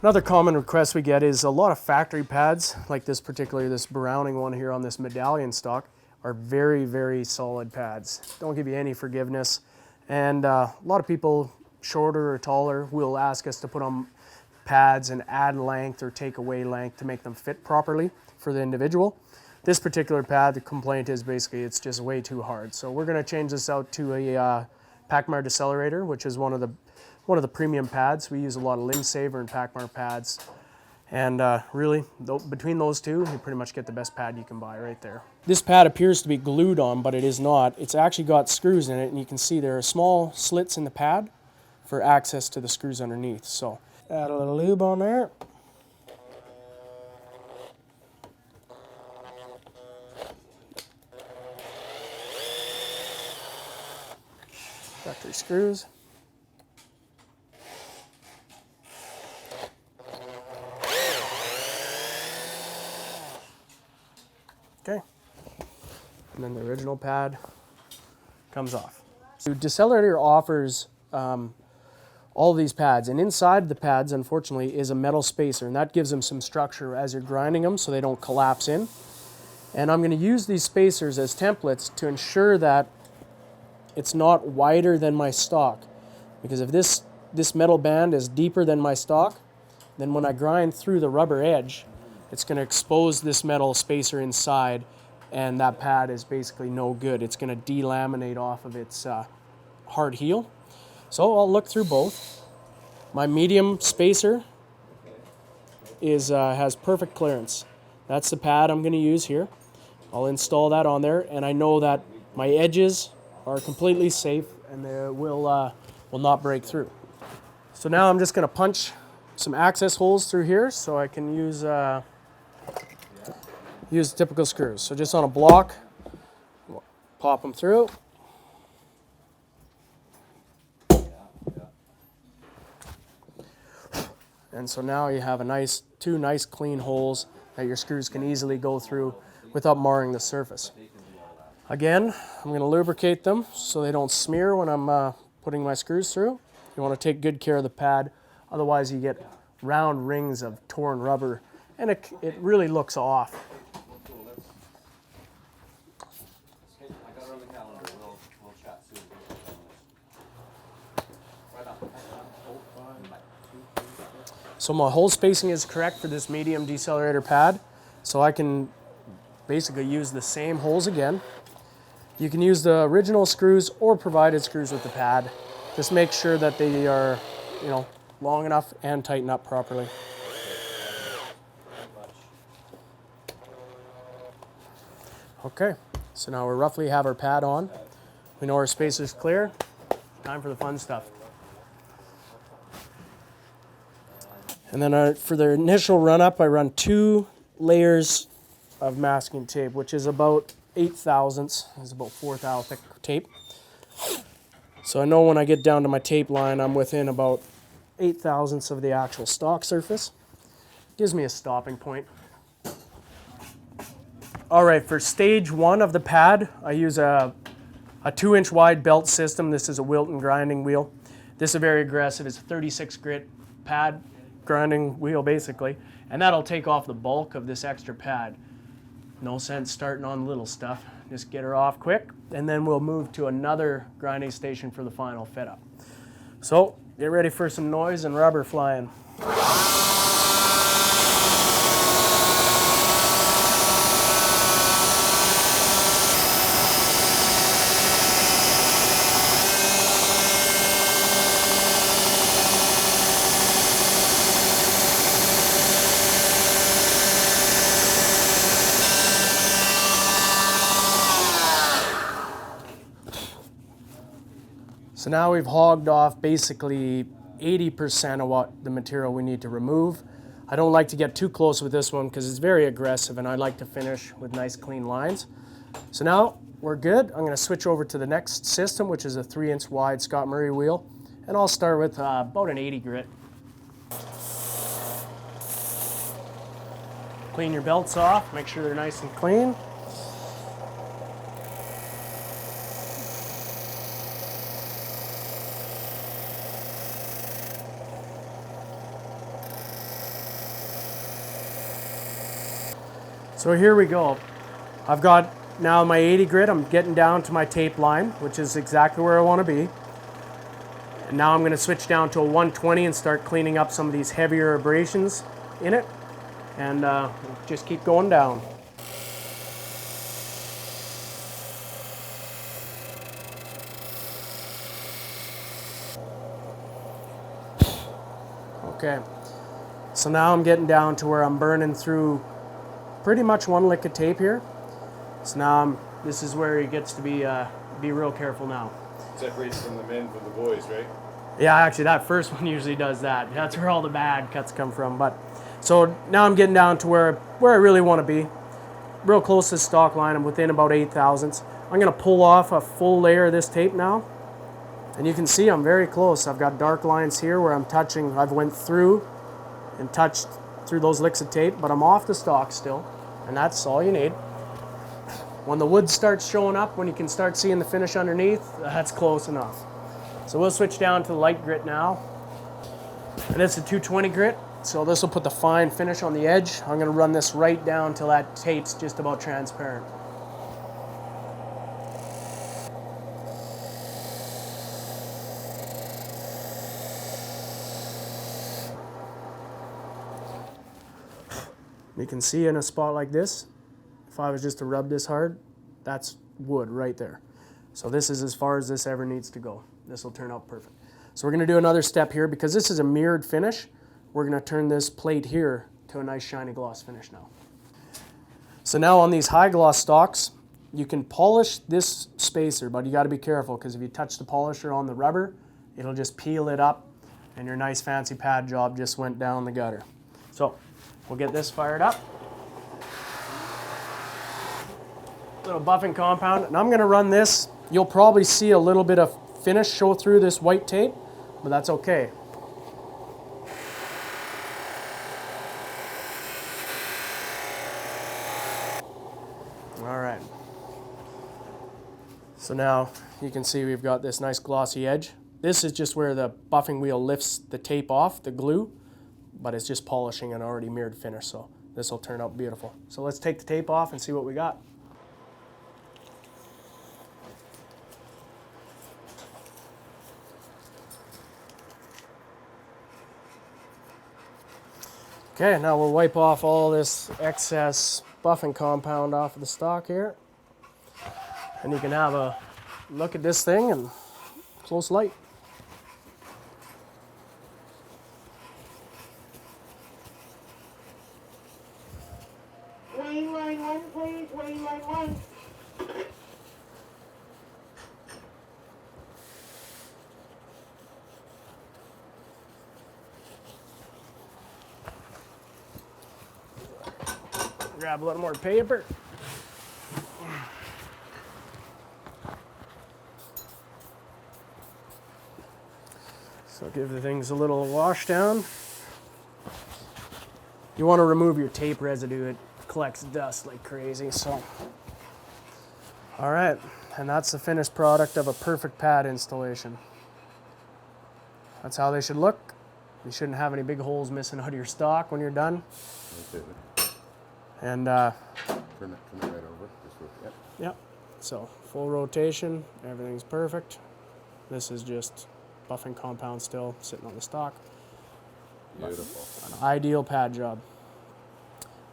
Another common request we get is a lot of factory pads, like this Browning one here on this medallion stock, are very, very solid pads. Don't give you any forgiveness. And a lot of people, shorter or taller, will ask us to put on pads and add length or take away length to make them fit properly for the individual. This particular pad, the complaint is basically it's just way too hard. So we're going to change this out to a Pacmar Decelerator, which is one of the premium pads. We use a lot of Limb Saver and Pacmar pads. And really, between those two, you pretty much get the best pad you can buy right there. This pad appears to be glued on, but it is not. It's actually got screws in it, and you can see there are small slits in the pad for access to the screws underneath. So add a little lube on there. Factory screws. Okay, and then the original pad comes off. So Decelerator offers all these pads, and inside the pads, unfortunately, is a metal spacer, and that gives them some structure as you're grinding them so they don't collapse in. And I'm going to use these spacers as templates to ensure that it's not wider than my stock, because if this metal band is deeper than my stock, then when I grind through the rubber edge, it's going to expose this metal spacer inside, and that pad is basically no good. It's going to delaminate off of its hard heel. So I'll look through both. My medium spacer has perfect clearance. That's the pad I'm going to use here. I'll install that on there, and I know that my edges are completely safe and they will not break through. So now I'm just going to punch some access holes through here so I can use typical screws. So just on a block, pop them through. And so now you have two nice clean holes that your screws can easily go through without marring the surface. Again, I'm going to lubricate them so they don't smear when I'm putting my screws through. You want to take good care of the pad, otherwise you get round rings of torn rubber, and it really looks off. So my hole spacing is correct for this medium decelerator pad, so I can basically use the same holes again. You can use the original screws or provided screws with the pad. Just make sure that they are, long enough and tighten up properly. Okay, so now we roughly have our pad on. We know our spacer's clear. Time for the fun stuff. And then for the initial run-up, I run 2 layers of masking tape, which is about 8 thousandths. It's about 4 thou thick tape. So I know when I get down to my tape line, I'm within about 8 thousandths of the actual stock surface. Gives me a stopping point. All right, for stage 1 of the pad, I use a 2-inch wide belt system. This is a Wilton grinding wheel. This is very aggressive. It's a 36 grit pad grinding wheel basically, and that'll take off the bulk of this extra pad. No sense starting on little stuff. Just get her off quick, and then we'll move to another grinding station for the final fit up. So get ready for some noise and rubber flying. So now we've hogged off basically 80% of what the material we need to remove. I don't like to get too close with this one because it's very aggressive, and I like to finish with nice clean lines. So now we're good. I'm going to switch over to the next system, which is a 3-inch wide Scott Murray wheel, and I'll start with about an 80 grit. Clean your belts off, make sure they're nice and clean. So here we go. I've got now my 80 grit. I'm getting down to my tape line, which is exactly where I want to be. And now I'm going to switch down to a 120 and start cleaning up some of these heavier abrasions in it. And just keep going down. Okay, so now I'm getting down to where I'm burning through pretty much one lick of tape here. So now this is where he gets to be real careful now. Separates from the men from the boys, right? Yeah, actually that first one usually does that. That's where all the bad cuts come from. But so now I'm getting down to where I really want to be. Real close to the stock line. I'm within about 8 thousandths. I'm going to pull off a full layer of this tape now. And you can see I'm very close. I've got dark lines here where I'm touching. I've went through and touched through those licks of tape, but I'm off the stock still. And that's all you need. When the wood starts showing up, when you can start seeing the finish underneath, that's close enough. So we'll switch down to the light grit now. And it's a 220 grit, so this will put the fine finish on the edge. I'm going to run this right down till that tape's just about transparent. You can see in a spot like this, if I was just to rub this hard, that's wood right there. So this is as far as this ever needs to go. This will turn out perfect. So we're going to do another step here. Because this is a mirrored finish, we're going to turn this plate here to a nice shiny gloss finish now. So now on these high gloss stocks, you can polish this spacer, but you got to be careful because if you touch the polisher on the rubber, it'll just peel it up and your nice fancy pad job just went down the gutter. So we'll get this fired up. Little buffing compound, and I'm going to run this. You'll probably see a little bit of finish show through this white tape, but that's okay. All right. So now you can see we've got this nice glossy edge. This is just where the buffing wheel lifts the tape off, the glue, but it's just polishing an already mirrored finish, so this will turn out beautiful. So let's take the tape off and see what we got. Okay, now we'll wipe off all this excess buffing compound off of the stock here. And you can have a look at this thing in close light. Line one, please. Line one. Grab a little more paper. So give the things a little wash down. You want to remove your tape residue. It collects dust like crazy, so. All right, and that's the finished product of a perfect pad installation. That's how they should look. You shouldn't have any big holes missing out of your stock when you're done. Okay. And Turn it right over. Yep. yep, so full rotation, everything's perfect. This is just buffing compound still sitting on the stock. Beautiful. An ideal pad job.